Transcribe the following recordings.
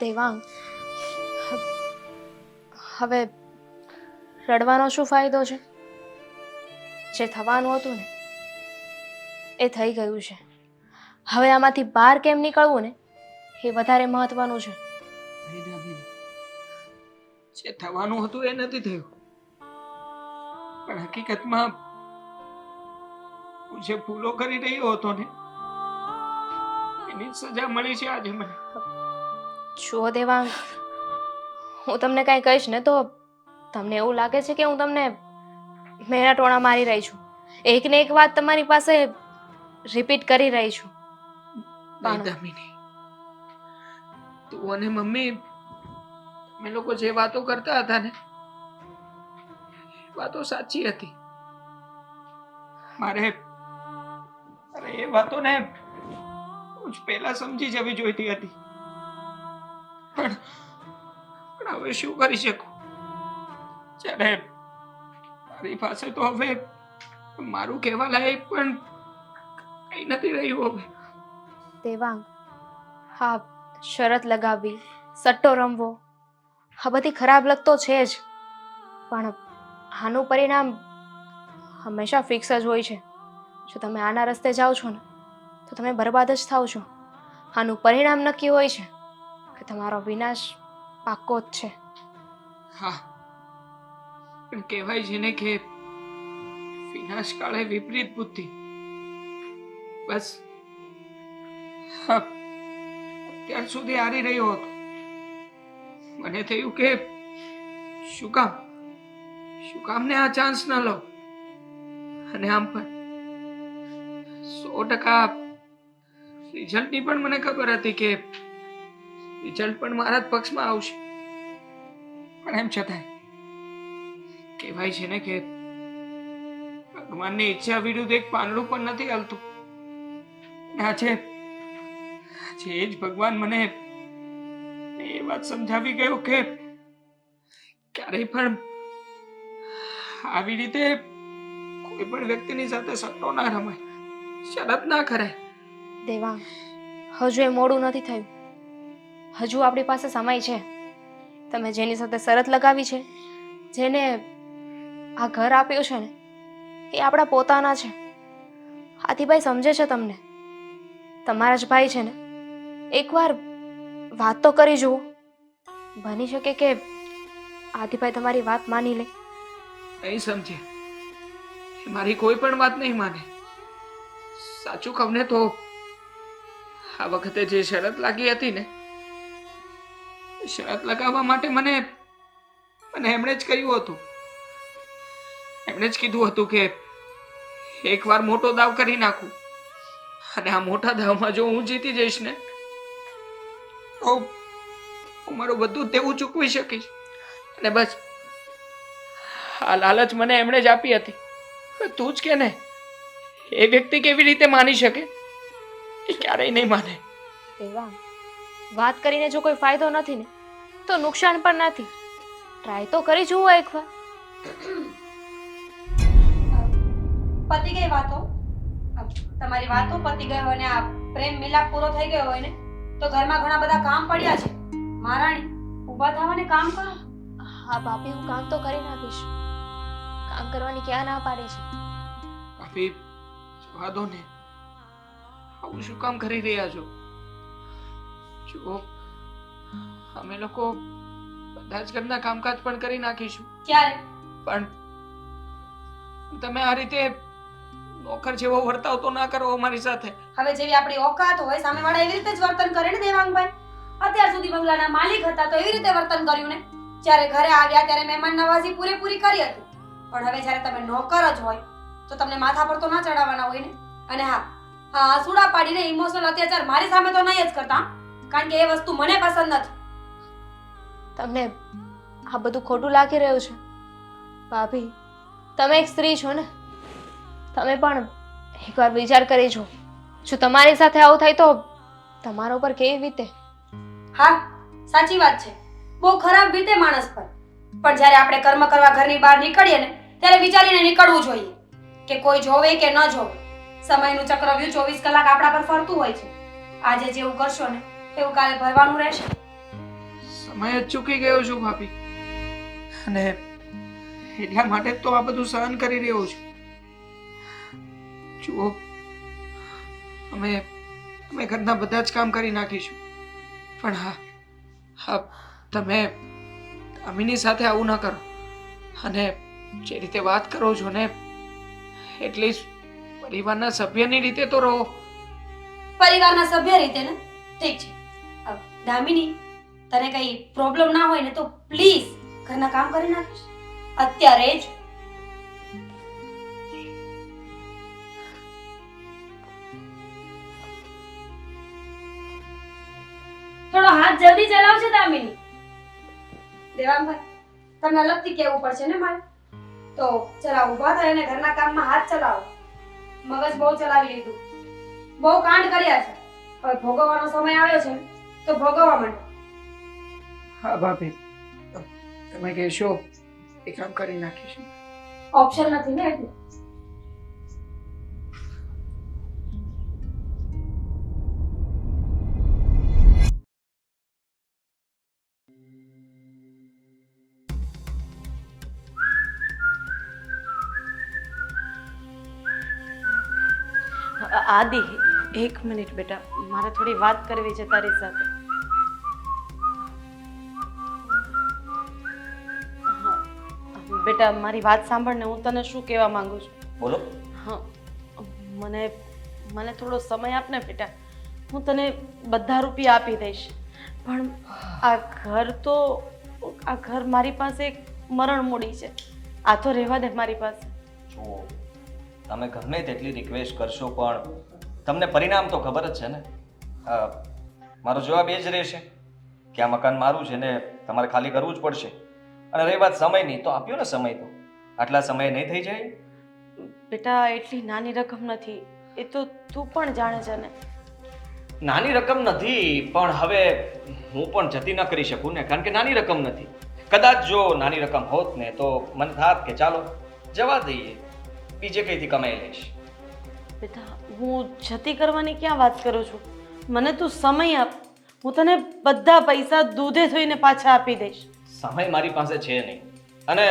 દેવાંગ, હવે રડવાનો શું ફાયદો છે? જે થવાનું હતું ને એ થઈ ગયું છે. હવે આમાંથી બહાર કેમ નીકળવું ને એ વધારે મહત્વનું છે. નહીં દામિની, જે થવાનું હતું એ નથી થયું, પણ હકીકતમાં હું જે ભૂલો કરી રહ્યો હતો ને એની સજા મળી છે આજે મને. જુઓ દેવાંગ, હું તમને કાંઈ કહીશ ને તો તમને એવું લાગે છે કે હું તમને મેણા ટોણા મારી રહી છું. એક ને એક વાત તમારી પાસે રિપીટ કરી રહી છું. નહીં દામિની, તું અને મમ્મી અમે લોકો જે વાતો કરતા હતા ને વાતો સાચી હતી. મારે એ વાતોને હું જ પહેલા સમજી જવી જોઈતી હતી, પણ હવે શું કરી શકું જ્યારે મારી પાસે તો હવે મારું કહેવા લાયક પણ કઈ નથી રહ્યું. હવે દેવાંગ, હા, શરત લગાવવી, સટ્ટો રમવો, આ બધી ખરાબ લત તો છે જ, પણ આનું પરિણામ હંમેશા ફિક્સ જ હોય છે. જો તમે આના રસ્તે જાઓ છો ને તો તમે બરબાદ જ થાવ છો. આનું પરિણામ નક્કી હોય છે કે તમારો વિનાશ પાક્કો જ છે. હા, પણ કહેવાય છે ને કે વિનાશ કાળે વિપરીત બુદ્ધિ. બસ હા, અત્યાર સુધી હારી રહ્યો હતો. મને થયું કે શું કામ ને આ ચાન્સ ન લો. અને આમ પણ 100% રિઝલ્ટની પણ મને ખબર હતી કે રિઝલ્ટ પણ મારા જ પક્ષમાં આવશે, પણ એમ છતાંય કહેવાય છે ને કે ભગવાનની ઈચ્છા વિરુદ્ધ એક પાંદડું પણ નથી હાલતું. આજે એ જ ભગવાન મને એ વાત સમજાવી ગયો કે ક્યારેય પણ આવી રીતે કોઈ પણ વ્યક્તિની સાથે સટ્ટો ના રમાય, શરત ના કરાય. દેવાંગ, હજુ એ મોડું નથી થયું. હજુ આપણી પાસે સમય છે. તમે જેની સાથે શરત લગાવી છે, જેને આ ઘર આપ્યું છે ને, એ આપણા પોતાના છે. હાથીભાઈ સમજે છે તમને. તમારા જ ભાઈ છે ને. એકવાર વાત તો કરી જુઓ. બની શકે કે હાથીભાઈ તમારી વાત માની લે. નહીં સમજે, એ મારી કોઈ પણ વાત નહીં માને. સાચું કહું ને તો આ વખતે જે શરત લાગી હતી ને, શરત લગાવવા માટે મને એમણે જ કહ્યું હતું. એમણે જ કીધું હતું કે એકવાર મોટો દાવ કરી નાખું અને આ મોટા દાવમાં જો હું જીતી જઈશ ને તો હું મારું બધું દેવું ચૂકવી શકીશ. અને બસ આ લાલચ મને એમણે જ આપી હતી. તું જ કે ને, એ વ્યક્તિ કેવી રીતે માની શકે? એ ક્યારેય નહીં માને. દેવાંગ, વાત કરીને જો કોઈ ફાયદો નથી ને તો નુકસાન પણ નથી. ટ્રાય તો કરી જુઓ એકવાર. પતી ગઈ વાતો. તમારી વાતો પતી ગઈ હોય ને આ પ્રેમ મિલાપ પૂરો થઈ ગયો હોય ને તો ઘરમાં ઘણા બધા કામ પડ્યા છે. મહારાણી, ઊભા થવા ને કામ કરો. હા ભાભી, હું કામ તો કરી નાખીશ. કામ કરવાની ક્યાં ના પાડે છે? ભાભી, જવા દો ને. આવું શું કામ કરી રહ્યા છો? જુઓ, અમે લોકો બધા જ ઘરના કામકાજ પણ કરી નાખીશું. ક્યારે? પણ તમે આ રીતે નોકર જેવો વર્તાવ તો ના કરો અમારી સાથે. હવે જેવી આપણી ઓકાત હોય સામેવાળા એવી રીતે જ વર્તન કરે ને દેવાંગભાઈ. અત્યાર સુધી બંગલાના માલિક હતા તો એવી રીતે વર્તન કર્યું ને. જ્યારે ઘરે આવ્યા ત્યારે મહેમાન નવાઝી પૂરેપૂરી કરી હતી. પણ હવે જ્યારે તમે નોકર જ હોય તો તમને માથા પર તો ના ચડાવવાના હોય ને. અને હા, આસુડા પાડીને ઇમોશનલ અત્યાચાર મારી સામે તો નહીં જ કરતા, કારણ કે એ વસ્તુ મને પસંદ નથી. તમને આ બધું ખોટું લાગી રહ્યું છે ભાભી? તમે એક સ્ત્રી છો ને, તમે પણ એકવાર વિચાર કરી જો. જો તમારી સાથે આવું થાય તો તમારા ઉપર કેવી વીતે? હા, સાચી વાત છે. બહુ ખરાબ વીતે માણસ પર. પણ જ્યારે આપણે કર્મ કરવા ઘરની બહાર નીકળીએ ને ત્યારે વિચારીને નીકળવું જોઈએ કે કોઈ જોવે કે ન જોવે. સમયનું ચક્રવ્યૂહ 24 કલાક આપણા પર ફરતું હોય છે. આજે જેવું કરશો ને એવું કાલે ભરવાનું રહેશે. સમય જ ચૂકી ગયો છું ભાભી, અને એટલા માટે જ તો આ બધું સહન કરી રહ્યો છું. જુઓ, અમે ઘરના બધા જ કામ કરી નાખીશું, પણ હા તમે અમીની સાથે આવું ન કરો, અને જે રીતે વાત કરો છો ને એટલી પરિવારના સભ્યની રીતે તો રહો. પરિવારના સભ્ય રીતે ને ઠીક છે. દામિની, તને કઈ પ્રોબ્લેમ ના હોય ને તો પ્લીઝ ઘરના કામ કરી નાખીશ અત્યારે જ. થોડો હાથ જલ્દી ચલાવજો દામિની. દેવાંગભાઈ, તમને અલગથી કહેવું પડશે ને મારે, તો જરા ઊભા થાય અને ઘરના કામમાં હાથ ચલાવો. મગજ બહુ ચલાવી લીધું, બહુ કાંડ કર્યા છે, હવે ભોગવવાનો સમય આવ્યો છે ને, તો ભોગવવા માંડો. હા ભાભી, તમે કહેશો એ કામ કરી નાખીશું. ઓપ્શન નથી ને એટલે. આદિ, એક મિનિટ બેટા, મારે થોડી વાત કરવી છે તારી સાથે. હા, બેટા મારી વાત સાંભળ ને, હું તને શું કહેવા માંગુ છું. બોલો. હા, મને થોડો સમય આપ ને બેટા, હું તને બધા રૂપિયા આપી દઈશ, પણ આ ઘર મારી પાસે એક મરણ મૂડી છે, આ તો રહેવા દે મારી પાસે. જુઓ, તમે ગમે તેટલી રિક્વેસ્ટ કરશો પણ તમને પરિણામ તો ખબર જ છે ને. મારો જવાબ એ જ રહેશે કે આ મકાન મારું છે ને તમારે ખાલી કરવું જ પડશે. અને રહી વાત સમયની, તો આપ્યો ને સમય, તો આટલા સમય નહીં થઈ જાય. બેટા એટલી નાની રકમ નથી, એ તો તું પણ જાણે છે ને. નાની રકમ નથી, પણ હવે હું પણ જતી ન કરી શકું ને, કારણ કે નાની રકમ નથી. કદાચ જો નાની રકમ હોત ને તો મને થાત કે ચાલો જવા દઈએ, બીજે કઈથી કમાઈ લઈશ. બેટા હું જતી કરવાની ક્યાં વાત કરું છું, મને તું સમય આપ, હું તને બધા પૈસા દૂધે ધોઈને પાછા આપી દઈશ. સમય મારી પાસે છે નહીં, અને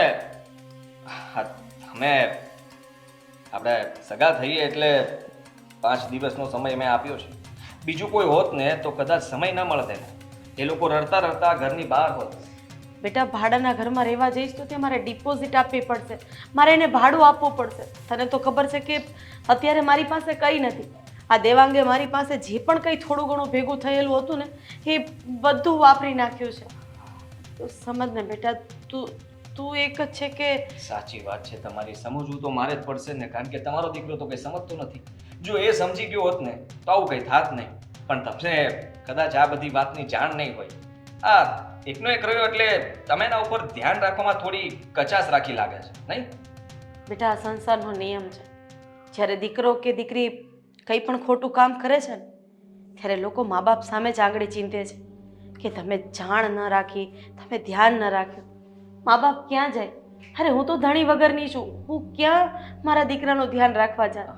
તમે આપણે સગા થઈએ એટલે 5 દિવસનો સમય મેં આપ્યો છે. બીજું કોઈ હોત ને તો કદાચ સમય ન મળતે ને, એ લોકો રડતા રડતા ઘરની બહાર હોત. બેટા ભાડાના ઘરમાં રહેવા જઈશ તો તે મારે ડિપોઝિટ આપવી પડશે, મારે એને ભાડું આપવું પડશે. તને તો ખબર છે કે અત્યારે મારી પાસે કંઈ નથી. આ દેવાંગે મારી પાસે જે પણ કંઈ થોડું ઘણું ભેગું થયેલું હતું ને એ બધું વાપરી નાખ્યું છે. તો સમજ ને બેટા, તું એક જ છે કે. સાચી વાત છે તમારી, સમજવું તો મારે જ પડશે ને, કારણ કે તમારો દીકરો તો કંઈ સમજતો નથી. જો એ સમજી ગયો હોત ને તો આવું કંઈ થાત નહીં, પણ તમને કદાચ આ બધી વાતની જાણ નહીં હોય. આ એકનો એક રહ્યો એટલે તમે એના ઉપર ધ્યાન રાખવામાં થોડી કચાશ રાખી લાગે છે નહીં? બેટા આ સંસારનો નિયમ છે, જ્યારે દીકરો કે દીકરી કંઈ પણ ખોટું કામ કરે છે ને ત્યારે લોકો મા બાપ સામે જ આંગળી ચીંધે છે કે તમે જાણ ન રાખી, તમે ધ્યાન ન રાખ્યું. મા બાપ ક્યાં જાય? અરે હું તો ધણી વગરની છું, હું ક્યાં મારા દીકરાનું ધ્યાન રાખવા જાય?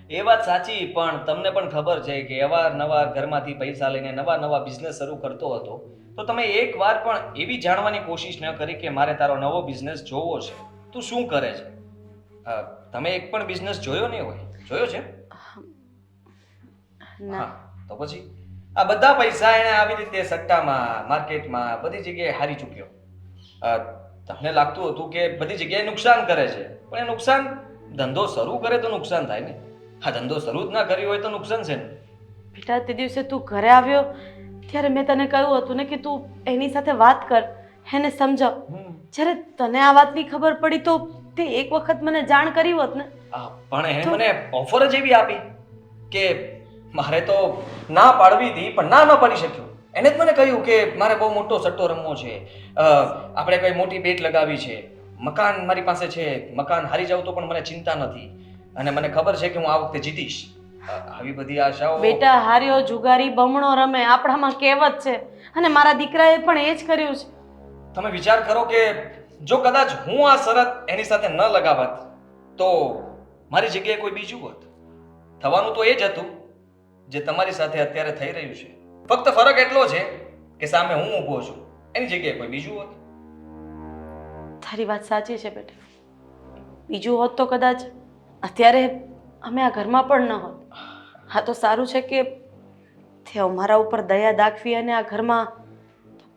એ વાત સાચી, પણ તમને પણ ખબર છે કે અવારનવાર ઘરમાંથી પૈસા લઈને નવા બિઝનેસ શરૂ કરતો હતો, તો તમે એકવાર પણ એવી જાણવાની કોશિશ ન કરી કે મારે તારો નવો બિઝનેસ જોવો છે, તું શું કરે છે? તમે એક પણ બિઝનેસ જોયો નહીં હોય? જોયો છે? ના. તો પછી આ બધા પૈસા એણે આવી રીતે સટ્ટામાં, માર્કેટમાં, બધી જગ્યાએ હારી ચૂક્યો. તમને લાગતું હતું કે બધી જગ્યાએ નુકસાન કરે છે, પણ એ નુકસાન ધંધો શરૂ કરે તો નુકસાન થાય ને. હા, ધંધો શરૂ જ ના કર્યો હોય તો નુકસાન છે ને. બેટા તે દિવસે તું ઘરે આવ્યો ત્યારે મેં તને કહ્યું હતું ને કે તું એની સાથે વાત કર, એને સમજાવ. જ્યારે તને આ વાતની ખબર પડી તો તે એક વખત મને જાણ કરી હોત ને. પણ એને મને ઓફર જ એવી આપી કે મારે તો ના પાડવી હતી, પણ ના ન પાડી શક્યો. એને જ મને કહ્યું કે મારે બહુ મોટો સટ્ટો રમવો છે, આપણે કઈ મોટી બેટ લગાવી છે, મકાન મારી પાસે છે, મકાન હારી જાવ તો પણ મને ચિંતા નથી, અને મને ખબર છે કે હું આ વખતે જીતીશ. આવી બધી આશાઓ. બેટા હાર્યો જુગારી બમણો રમે, આપણામાં કહેવત છે, અને મારા દીકરાએ પણ એ જ કર્યું છે. તમે વિચાર કરો કે જો કદાચ હું આ શરત એની સાથે ન લગાવત તો મારી જગ્યાએ કોઈ બીજું હોત. થવાનું તો એ જ હતું જે તમારી સાથે અત્યારે થઈ રહ્યું છે. ફક્ત ફરક એટલો છે કે સામે હું ઊભો છું એની જગ્યાએ કોઈ બીજું હોત. તારી વાત સાચી છે બેટા. બીજું હોત તો કદાચ અત્યારે અમે આ ઘરમાં પણ ન હોત. હા તો સારું છે કે તે અમારા ઉપર દયા દાખવી અને આ ઘરમાં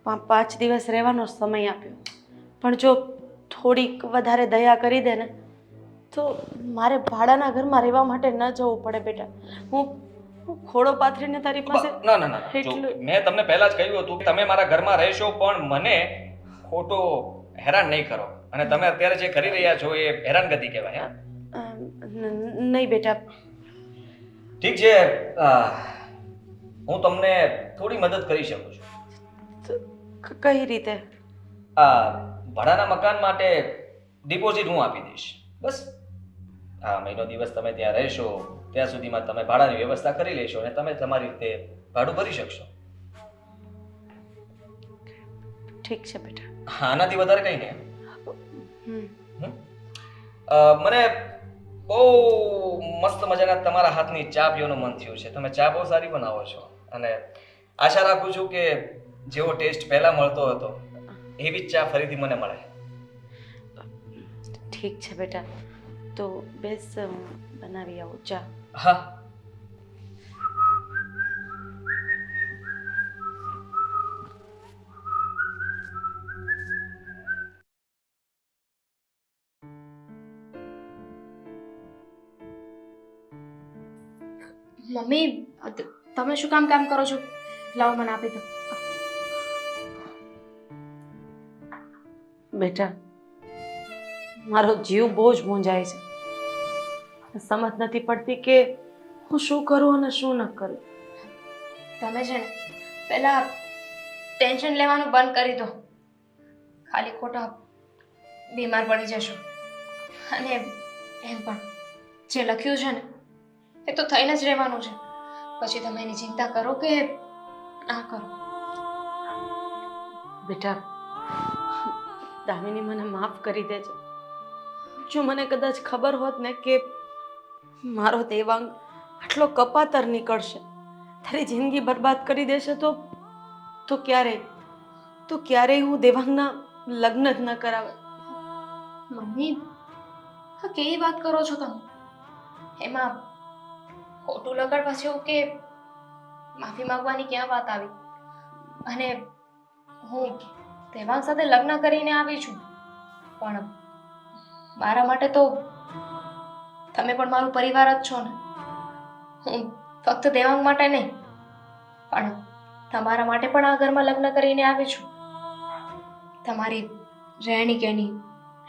5 દિવસ રહેવાનો સમય આપ્યો. પણ જો થોડીક વધારે દયા કરી દે ને તો મારે ભાડાના ઘરમાં રહેવા માટે ન જવું પડે બેટા. હું ખોડો પાથરીને તારી પાસે ના ના ના જો એટલું મેં તમને પહેલા જ કહ્યું હતું કે તમે મારા ઘરમાં રહેશો પણ મને ખોટો હેરાન નહીં કરો. અને તમે અત્યારે જે કરી રહ્યા છો એ હેરાનગતિ કહેવાય. હા નહીં બેટા. ઠીક છે, હું તમને થોડી મદદ કરી શકું છું. કઈ રીતે? ભાડાના મકાન માટે ડિપોઝિટ હું આપી દઈશ. બસ આ મહિનો દિવસ તમે ત્યાં રહેશો ત્યાં સુધીમાં તમે ભાડાની વ્યવસ્થા કરી લેશો અને તમે તમારી રીતે ભાડું ભરી શકશો. ઠીક છે બેટા. આનાથી વધારે કંઈ નહીં. હમ. મને બહુ મસ્ત મજાના તમારા હાથની ચા પીવાનું મન થયું છે. તમે ચા બહુ સારી બનાવો છો અને આશા રાખું છું કે જેવો ટેસ્ટ પહેલા મળતો હતો એવી જ ચા ફરીથી મને મળે. ઠીક છે બેટા, તો બેસ બનાવી આવું ચા. હા. મમ્મી તમે શું કામ કરો છો? લાવો મને આપી દો. બેટા મારો જીવ બહુ જ મૂંઝાય છે. સમજ નથી પડતી કે હું શું કરું અને શું ન કરું. તમે છે ને પહેલા ટેન્શન લેવાનું બંધ કરી દો. ખાલી ખોટા બીમાર પડી જશો. અને એમ પણ જે લખ્યું છે ને એ તો થઈને જ રહેવાનું છે. પછી તમે એની ચિંતા કરો કે ના કરો. બેટા દામિની મને માફ કરી દેજે. જો મને કદાચ ખબર હોત ને કે મારો દેવાંગ આટલો કપાતર નીકળશે, તારી જિંદગી બરબાદ કરી દેશે તો ક્યારેય હું દેવાંગના લગ્ન જ ન કરાવે. મમ્મી હા કેવી વાત કરો છો તમે? એમાં ખોટું લગાડવા જેવું કે માફી માંગવાની ક્યાં વાત આવી? અને હું દેવાંગ સાથે લગ્ન કરીને આવી છું પણ મારા માટે તો તમે પણ મારું પરિવાર જ છો ને. હું ફક્ત દેવાંગ માટે નહીં પણ તમારા માટે પણ આ ઘરમાં લગ્ન કરીને આવી છું. તમારી રહેણી કહેણી,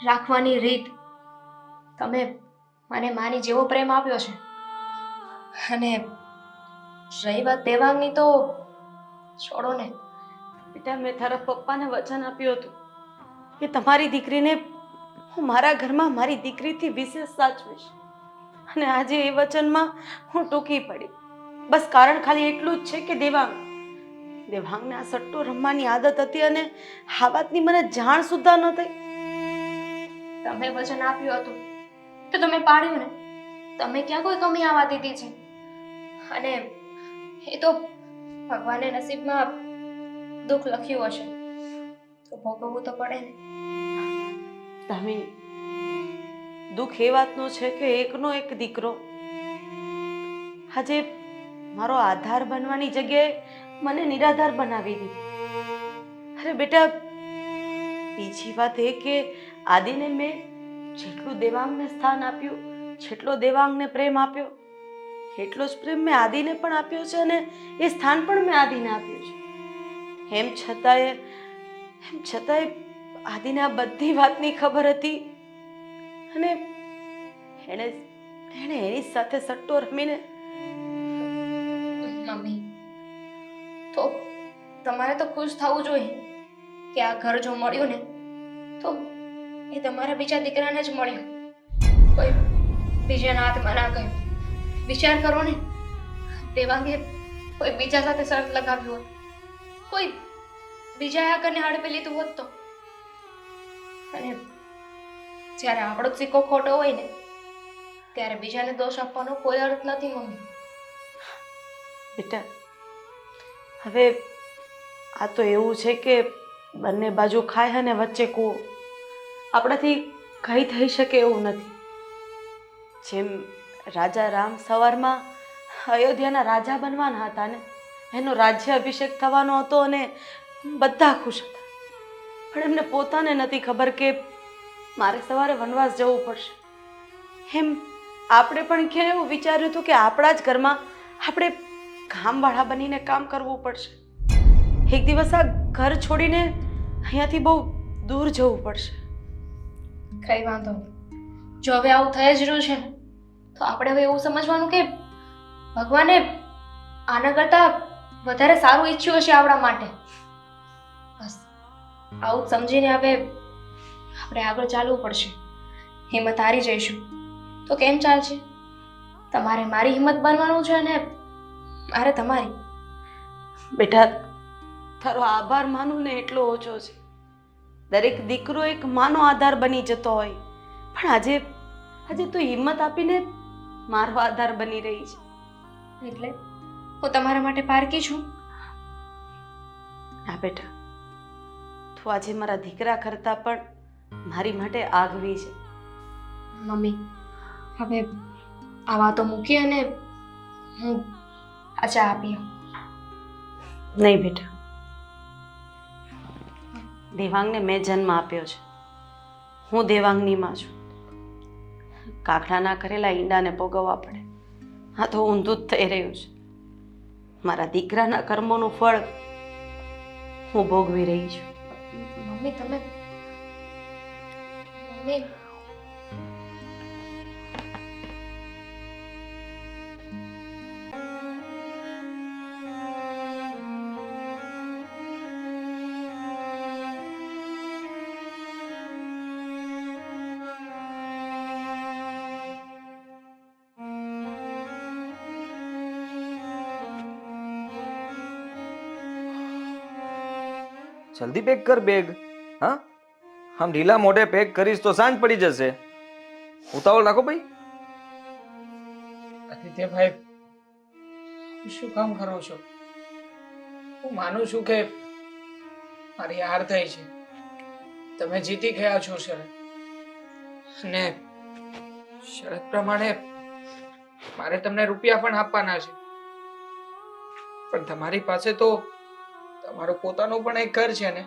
રાખવાની રીત, તમે મને માની જેવો પ્રેમ આપ્યો છે. અને રહી વાત દેવાંગની તો છોડો ને. બેટા મેં તારા પપ્પાને વચન આપ્યું હતું કે તમારી દીકરીને હું મારા ઘરમાં મારી દીકરીથી વિશેષ સાચવીશ. અને આજે એ વચનમાં હું ટૂંકી પડી. બસ કારણ ખાલી એટલું જ છે કે દેવાંગને આ સટ્ટો રમવાની આદત હતી અને આ વાતની મને જાણ સુદ્ધા ન થઈ. તમે વચન આપ્યું હતું તો તમે પાડ્યું ને. તમે ક્યાં કોઈ કમી આવવા દીધી છે? અને એ તો ભગવાને નસીબમાં દુઃખ લખ્યું હશે તો ભોગવવું તો પડે ને. દામિની દુઃખ એ વાતનો છે કે એકનો એક દીકરો આજે મારો આધાર બનવાની જગ્યાએ મને નિરાધાર બનાવી દીધી. અરે બેટા બીજી વાત એ કે આદિને મેં જેટલું દેવાંગને સ્થાન આપ્યું, જેટલો દેવાંગને પ્રેમ આપ્યો એટલો જ પ્રેમ મેં આદિને પણ આપ્યો છે અને એ સ્થાન પણ મેં આદિને આપ્યું છે. એમ છતાંય આદિને આ બધી વાતની ખબર હતી અને એણે એની સાથે સટ્ટો રમીને. મમ્મી તો તમારે તો ખુશ થવું જોઈએ કે આ ઘર જો મળ્યું ને તો એ તમારા બીજા દીકરાને જ મળ્યું. કોઈ બીજાના હાથમાં ના ગયું. વિચાર કરો ને, દેવાંગે કોઈ બીજા સાથે શરત લગાવ્યું હોત, કોઈ બીજા આગળને હડપે લીધું હોત તો. અને જ્યારે આપણો જ સિક્કો ખોટો હોય ને ત્યારે બીજાને દોષ આપવાનો કોઈ અર્થ નથી મમ્મી. બેટા હવે આ તો એવું છે કે બંને બાજુ ખાય અને વચ્ચે કૂવો. આપણાથી કંઈ થઈ શકે એવું નથી. જેમ રાજા રામ સવારમાં અયોધ્યાના રાજા બનવાના હતા ને, એનો રાજ્ય અભિષેક થવાનો હતો અને બધા ખુશ હતા, પણ એમને પોતાને નથી ખબર કે મારે સવારે વનવાસ જવું પડશે. એમ આપણે પણ ક્યાં એવું વિચાર્યું હતું કે આપણા જ ઘરમાં આપણે કામવાળા બનીને કામ કરવું પડશે? એક દિવસ આ ઘર છોડીને અહીંયાથી બહુ દૂર જવું પડશે. કઈ વાંધો નહીં. જો હવે આવું થઈ જ રહ્યું છે ને, તો આપણે હવે એવું સમજવાનું કે ભગવાને આના કરતાં વધારે સારું ઈચ્છ્યું હશે આપણા માટે. બસ આવું જ સમજીને હવે આપણે આગળ ચાલવું પડશે. હિંમત હારી જઈશું તો કેમ ચાલશે? તમારે મારી હિંમત બનવાનું છે અને મારે તમારી. બેટા, તારો આભાર માનું ને એટલો ઓછો છે. દરેક દીકરો એક માનો આધાર બની જતો હોય, પણ આજે તું હિંમત આપીને મારો આધાર બની રહી છે. એટલે હું તમારા માટે પારકી છું? હા બેટા, તું આજે મારા દીકરા કરતાં પણ મારી માટે આગવી છે. મમ્મી, હવે આ વાતો મૂકી અને હું આ ચા આપી આવું. નહીં બેટા, દેવાંગને મેં જન્મ આપ્યો છે. હું દેવાંગની માં છું. કાકડાના કરેલા ઈંડાને ભોગવવા પડે. હા તો ઊંધું જ થઈ રહ્યું છે. મારા દીકરાના કર્મોનું ફળ હું ભોગવી રહી છું. મમ્મી તમે મમ્મી જલ્દી પેક કર બેગ. હા, આમ ઢીલા મોઢે પેક કરીશ તો સાંજ પડી જશે. ઉતાવળ રાખો ભાઈ. આદિત્યભાઈ, હું શું કામ કરો છો? હું માનું છું કે મારી હાર થઈ છે. તમે જીતી ગયા છો શરત, અને શરત પ્રમાણે મારે તમને રૂપિયા પણ આપવાના છે. પણ તમારી પાસે તો તમારું પોતાનું પણ એક ઘર છે ને,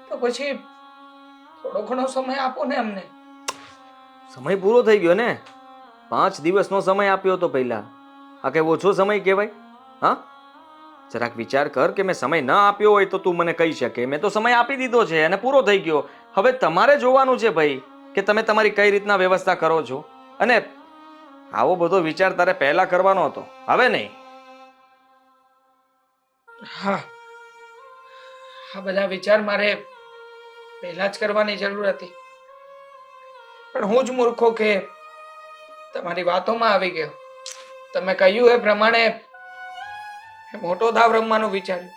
તો પછી થોડો ઘણો સમય આપો ને અમને. સમય પૂરો થઈ ગયો ને. 5 દિવસનો સમય આપ્યો તો પહેલા. આ કઈ ઓછો સમય કહેવાય? હા, જરાક વિચાર કર કે મેં સમય ન આપ્યો હોય તો તું મને કહી શકે. મેં તો સમય આપી દીધો છે અને પૂરો થઈ ગયો. હવે તમારે જોવાનું છે ભાઈ કે તમે તમારી કઈ રીતના વ્યવસ્થા કરો છો. અને આવો બધો વિચાર તારે પહેલા કરવાનો હતો, હવે નહીં. હા, આ બધા વિચાર મારે પહેલા જ કરવાની જરૂર હતી, પણ હું જ મૂર્ખો કે તમારી વાતોમાં આવી ગયો. તમે કહ્યું એ પ્રમાણે મોટો દાવ રમવાનું વિચાર્યું.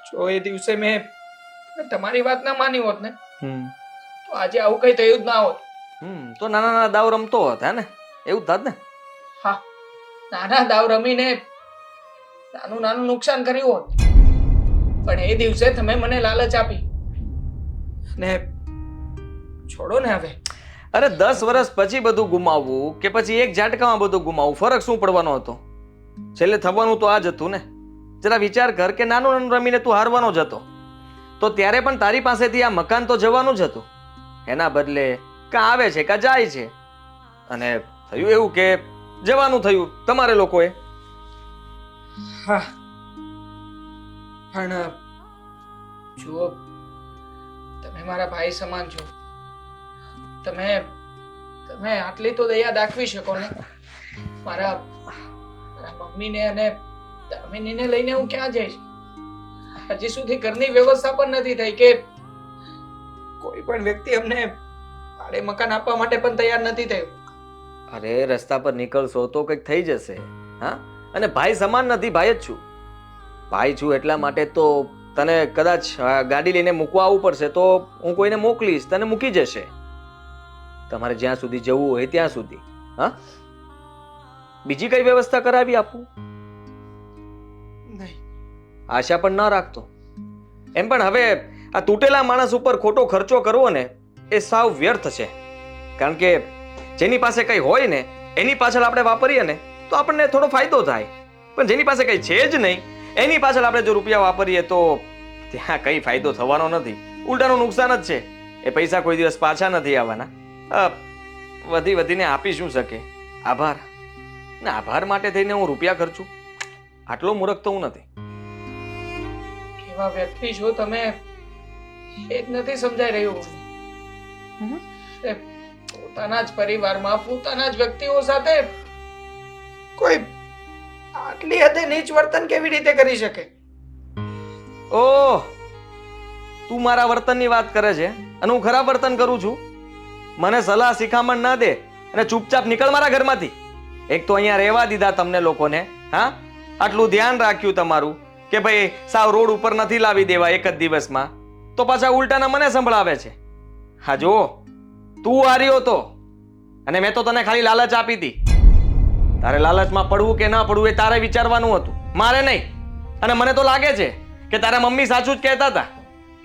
જો એ દિવસે મેં તમારી વાત ના માની હોત ને, તો આજે આવું કઈ થયું જ ના હોત. તો નાના નાના દાવ રમતો હોત, હે ને? એવું થાત ને? હા, નાના દાવ રમીને નાનું નાનું નુકસાન કર્યું હોત, પણ એ દિવસે તમે મને લાલચ આપી ને છોડો ને હવે. અરે 10 વર્ષ પછી બધું ગુમાવવું કે પછી એક ઝાટકામાં બધું ગુમાવવું, ફરક શું પડવાનો હતો? છેલ્લે થવાનું તો આ જ હતું ને. જરા વિચાર કર કે નાનું નાનું રમીને તું હારવાનો જ હતો, તો ત્યારે પણ તારી પાસેથી આ મકાન તો જવાનું જ હતું. એના બદલે કાં આવે છે કાં જાય છે, અને થયું એવું કે જવાનું થયું તમારે લોકોએ. હા, પણ જુઓ, તમે મારા ભાઈ સમાન છો. તમે આટલી તો દયા દાખવી શકો ને. મારા મમ્મીને અને દામિનીને લઈને હું ક્યાં જઈશ? હજી સુધી ઘરની વ્યવસ્થા પણ નથી થઈ કે કોઈ પણ વ્યક્તિ અમને ભાડે મકાન આપવા માટે પણ તૈયાર નથી થયું. અરે રસ્તા પર નીકળશો તો કંઈક થઈ જશે. હા, અને ભાઈ સમાન નથી, ભાઈ જ છું. ભાઈ છું એટલા માટે તો તને કદાચ ગાડી લઈને મૂકવા આવવું પડશે તો હું કોઈને મોકલીશ, તને મૂકી જશે. તમારે જ્યાં સુધી જવું હોય ત્યાં સુધી. હા, બીજી કઈ વ્યવસ્થા કરાવી આપું? નહીં, આશા પણ ન રાખતો. એમ પણ હવે આ તૂટેલા માણસ ઉપર ખોટો ખર્ચો કરવો ને એ સાવ વ્યર્થ છે. કારણ કે જેની પાસે કંઈ હોય ને એની પાછળ આપણે વાપરીએ ને તો આપણને થોડો ફાયદો થાય, પણ જેની પાસે કંઈ છે જ નહીં એની પાછળ આપણે જો રૂપિયા વાપરીએ તો ત્યાં કંઈ ફાયદો થવાનો નથી, ઉલટાનું નુકસાન જ છે. એ પૈસા કોઈ દિવસ પાછા નથી આવવાના. વધી વધીને આપી શું શકે? આભાર, ને આભાર માટે થઈને હું રૂપિયા ખર્ચું? આટલો મૂર્ખ તો હું નથી. કેવા વ્યક્તિ છો તમે એ જ નથી સમજાઈ રહ્યું મને. એ પોતાના જ પરિવારમાં પોતાના જ વ્યક્તિઓ સાથે કોઈ આટલી હદે નીચ વર્તન કેવી રીતે કરી શકે? ઓહ, તું મારા વર્તનની વાત કરે છે અને હું ખરાબ વર્તન કરું છું? મને સલાહ શિખામણ ના દે અને ચૂપચાપ નીકળ મારા ઘરમાંથી. એક તો અહીંયા રહેવા દીધા તમને લોકોને, હા, આટલું ધ્યાન રાખ્યું તમારું કે ભાઈ સાવ રોડ ઉપર નથી લાવી દેવા એક જ દિવસમાં, તો પાછા ઉલટાના મને સંભળાવે છે. હા જો, તું હાર્યો તો અને મેં તો તને ખાલી લાલચ આપી હતી. તારે લાલચમાં પડવું કે ના પડવું એ તારે વિચારવાનું હતું, મારે નહીં. અને મને તો લાગે છે કે તારા મમ્મી સાચું જ કહેતા હતા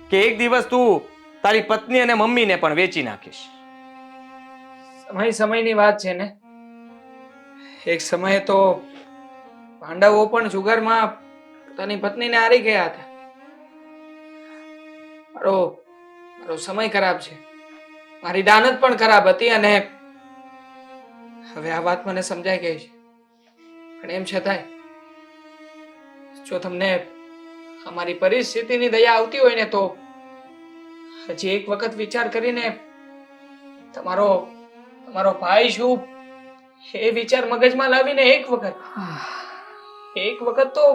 કે એક દિવસ તું તારી પત્ની અને મમ્મીને પણ વેચી નાખીશ. સમયની વાત છે ને. એક સમયે તો પાંડવો પણ જુગારમાં પોતાની પત્નીને હારી ગયા હતા. મારો સમય ખરાબ છે, મારી દાનત પણ ખરાબ હતી અને હવે આ વાત મને સમજાઈ ગઈ છે. પણ એમ છતાંય જો તમને અમારી પરિસ્થિતિની દયા આવતી હોય ને તો હજી એક વખત વિચાર કરીને તમારો ભાઈ શું એ વિચાર મગજમાં લાવીને એક વખત તો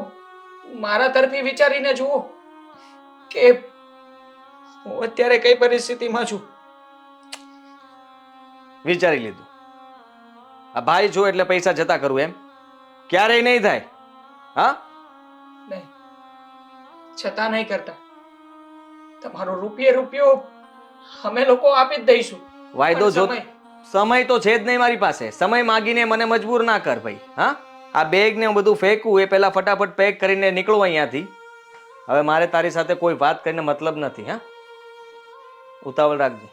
મારા તરફી વિચારીને જુઓ કે હું અત્યારે કઈ પરિસ્થિતિમાં છું. વિચારી લીધું? આ ભાઈ જો એટલે પૈસા જતા કરવું એમ? ક્યારેય નહીં થાય. હા, નહીં, છતાં નહીં કરતા. તમારો રૂપિયો અમે લોકો આપી જ દઈશું. વાયદો જો સમય સમય તો છે જ નહીં મારી પાસે. સમય માગીને મને મજબૂર ના કર ભાઈ. હા, આ બેગ ને બધું ફેંકવું એ પહેલા ફટાફટ પેક કરીને નીકળો અહીંયાથી. હવે મારે તારી સાથે કોઈ વાત કરીને મતલબ નથી. હા, ઉતાવળ રાખજે.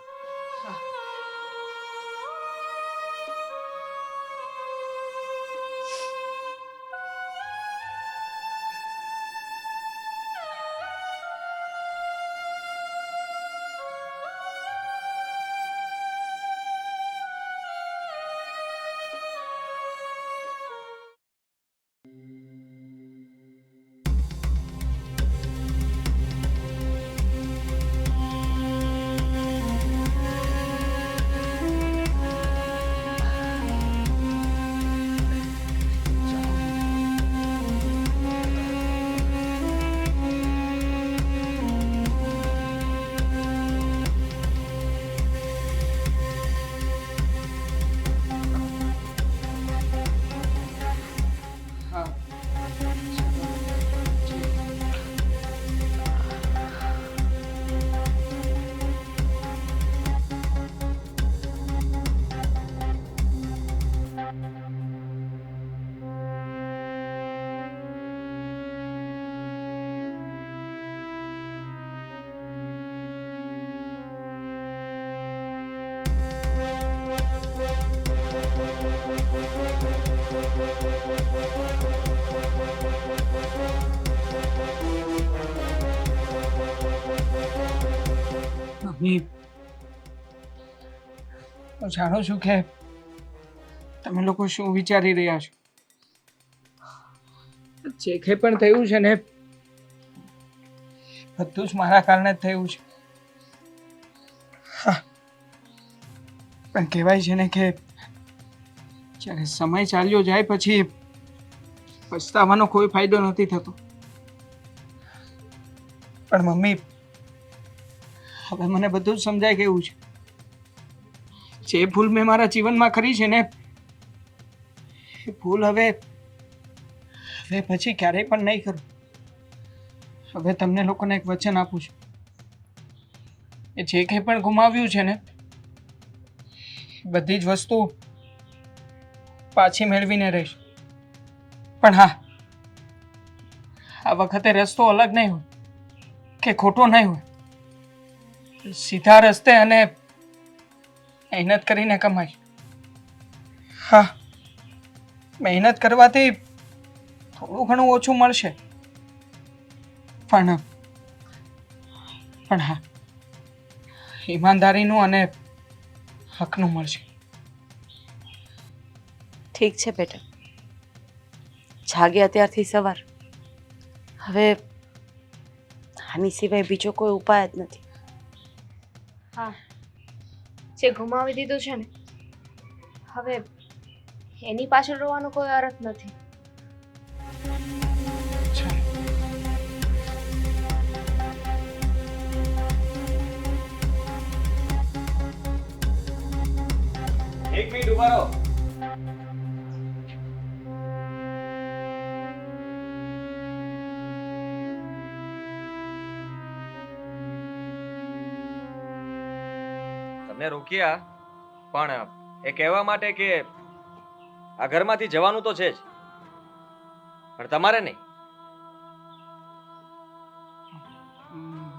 મમ્મી, હું જાણું છું કે તમે લોકો શું વિચારી રહ્યા છો. જે કંઈ પણ થયું છે ને બધું જ મારા કારણે જ થયું છે. હા, પણ કહેવાય છે ને કે જ્યારે સમય ચાલ્યો જાય પછી પછતાવાનો કોઈ ફાયદો નથી થતો. પણ મમ્મી, હવે મને બધું જ સમજાઈ ગયું છે. જે ભૂલ મેં મારા જીવનમાં કરી છે ને એ ભૂલ હવે પછી ક્યારેય પણ નહીં કરું. હવે તમને લોકોને એક વચન આપું છું કે જે કંઈ પણ ગુમાવ્યું છે ને બધી જ વસ્તુ પાછી મેળવીને રહીશ. પણ હા, આ વખતે રસ્તો અલગ નહીં હોય કે ખોટો નહીં હોય. સીધા રસ્તે અને મહેનત કરીને કમાય. હા, મહેનત કરવાથી થોડું ઘણું ઓછું મળશે, પણ હા, ઈમાનદારીનું અને હકનું મળશે. ઠીક છે બેટા, જાગે અત્યારથી સવાર. હવે આની સિવાય બીજો કોઈ ઉપાય જ નથી. હા, જે ગુમાવી દીધું છે ને, હવે એની પાછળ રોવાનો કોઈ અર્થ નથી. ચાલો. એક મિનિટ ઉભા રહો. તમને રોક્યા પણ એ કહેવા માટે કે આ ઘરમાંથી જવાનું તો છે જ, પણ તમારે નહીં.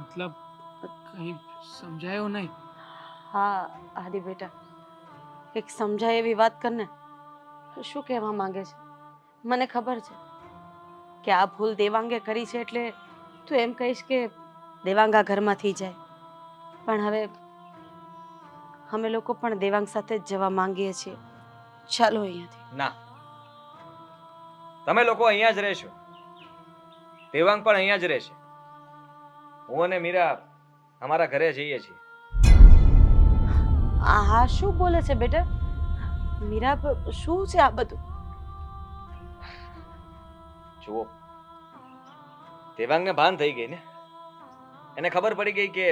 મતલબ કંઈ સમજાયો નહીં. હા આદિ બેટા, એક સમજાય એવી વાત કરને. શું કહેવા માંગે છે? મને ખબર છે કે આ ભૂલ દેવાંગે કરી છે, એટલે તું એમ કહીશ કે દેવાંગા ઘરમાંથી જાય. પણ હવે અમે લોકો પણ દેવાંગ સાથે જ જવા માંગીએ છીએ. ચાલો અહીંયાથી. ના, તમે લોકો અહીંયા જ રહેશો, દેવાંગ પણ અહીંયા જ રહેશે. હું અને મીરા અમારા ઘરે જઈએ છીએ. હા, શું બોલે છે બેટા? મીરા, શું છે આ બધું? જુઓ, દેવાંગને ભાન થઈ ગઈ ને, એને ખબર પડી ગઈ કે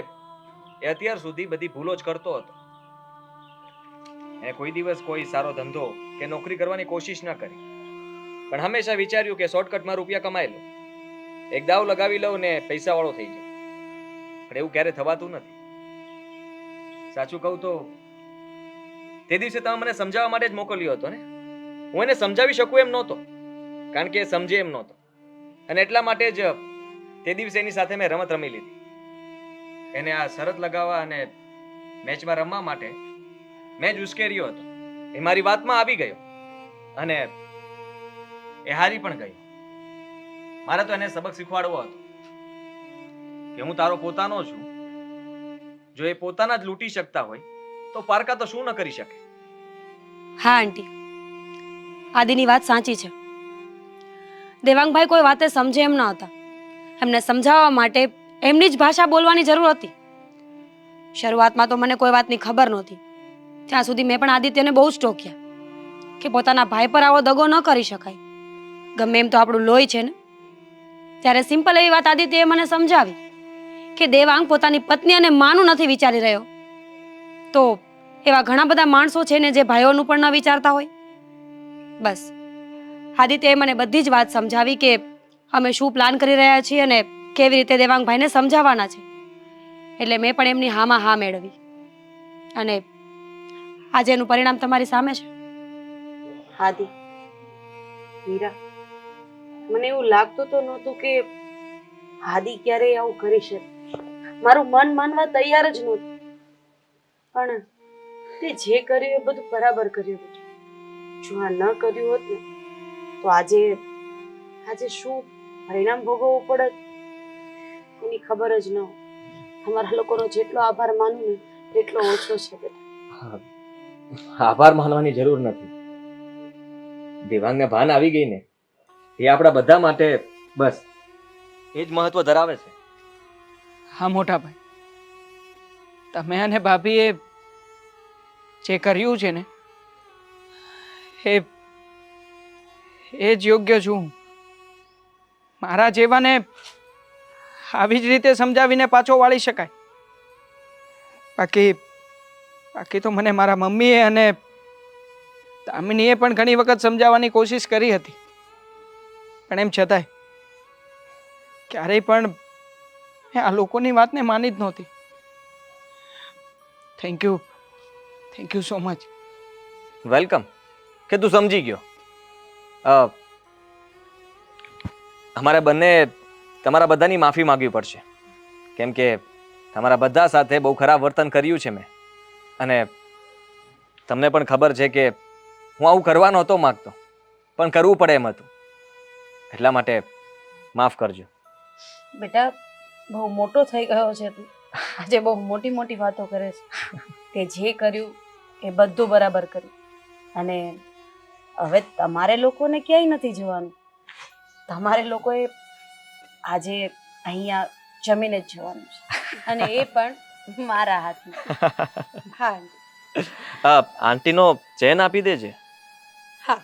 એ અત્યાર સુધી બધી ભૂલો જ કરતો હતો. એને કોઈ દિવસ કોઈ સારો ધંધો કે નોકરી કરવાની કોશિશ ન કરી, પણ હંમેશા વિચાર્યું કે શોર્ટકટમાં રૂપિયા કમાઈ લો, એક દાવ લગાવી લઉં ને પૈસા વાળો થઈ જાય. પણ એવું ક્યારે થવાતું નથી. સાચું કહું તો તે દિવસે તમે મને સમજાવવા માટે જ મોકલ્યો હતો ને. હું એને સમજાવી શકું એમ નહોતો, કારણ કે એ સમજે એમ નહોતો, અને એટલા માટે જ તે દિવસે એની સાથે મેં રમત રમી લીધી. એને આ શરત લગાવવા અને મેચમાં રમવા માટે મેં જ ઉશ્કેર્યો હતો. એ મારી વાતમાં આવી ગયો અને એ હારી પણ ગયો. મારે તો એને સબક શીખવાડવો હતો કે હું તારો પોતાનો છું. જો એ પોતાના જ લૂંટી શકતા હોય તો પારકા તો શું ન કરી શકે. હા આંટી, આદિની વાત સાચી છે. દેવાંગભાઈ કોઈ વાતે સમજે એમ ન હતા. એમને સમજાવવા માટે એમની જ ભાષા બોલવાની જરૂર હતી. શરૂઆતમાં તો મને કોઈ વાતની ખબર નહોતી. ત્યાં સુધી મેં પણ આદિત્યને બહુ જ ટોક્યા કે પોતાના ભાઈ પર આવો દગો ન કરી શકાય. ગમે એમ તો આપણું લોહી છે ને. ત્યારે સિમ્પલ એવી વાત આદિત્યએ મને સમજાવી કે દેવાંગ પોતાની પત્ની અને માનું નથી વિચારી રહ્યો. તો એવા ઘણા બધા માણસો છે ને જે ભાઈઓનું પણ ન વિચારતા હોય. બસ આદિત્યએ મને બધી જ વાત સમજાવી કે અમે શું પ્લાન કરી રહ્યા છીએ અને કેવી રીતે દેવાંગભાઈને સમજાવવાના છે. એટલે મેં પણ એમની હામાં હા મેળવી અને આજે એનું પરિણામ તમારી સામે છે. આદિ, મીરા, મને એવું લાગતું તો નહોતું કે આદિ ક્યારેય આવું કરી શકે. મારું મન માનવા તૈયાર જ નહોતું, પણ તે જે કર્યું એ બધું બરાબર કર્યું બેટા. જો આ ન કર્યું હોત ને તો આજે શું પરિણામ ભોગવવું પડત એની ખબર જ ન હોય. તમારા લોકોનો જેટલો આભાર માનું ને એટલો ઓછો છે બેટા. આભાર માનવાની જરૂર નથી. દેવાંગને ભાન આવી ગઈ ને, એ આપણા બધા માટે બસ એ જ મહત્વ ધરાવે છે. હા મોટા ભાઈ, તમે અને ભાભીએ જે કર્યું છે ને એ જ યોગ્ય છું. મારા જેવાને આવી જ રીતે સમજાવીને પાછો વાળી શકાય. બાકી તો મને મારા મમ્મીએ અને દામિનીએ પણ ઘણી વખત સમજાવવાની કોશિશ કરી હતી, પણ એમ છતાંય ક્યારેય પણ મેં આ લોકોની વાતને માની જ નહોતી. Thank you so much. Welcome કે તું સમજી ગયો. અમારે બંને તમારા બધાની માફી માંગવી પડશે. કેમ કે તમારા બધા સાથે બહુ ખરાબ વર્તન કર્યું છે મેં, અને તમને પણ ખબર છે કે હું આવું કરવા નહોતો માંગતો, પણ કરવું પડે એમ હતું. એટલા માટે માફ કરજો. બેટા બહુ મોટો થઈ ગયો છે તું, આજે બહુ મોટી મોટી વાતો કરે છે. તે જે કર્યું એ બધું બરાબર કર્યું, અને હવે તમારે લોકોને ક્યાંય નથી જવાનું. તમારે લોકોએ આજે અહીંયા જમીને જ જવાનું છે, અને એ પણ મારા હાથમાં. હા આંટીનો ચેન આપી દેજે. હા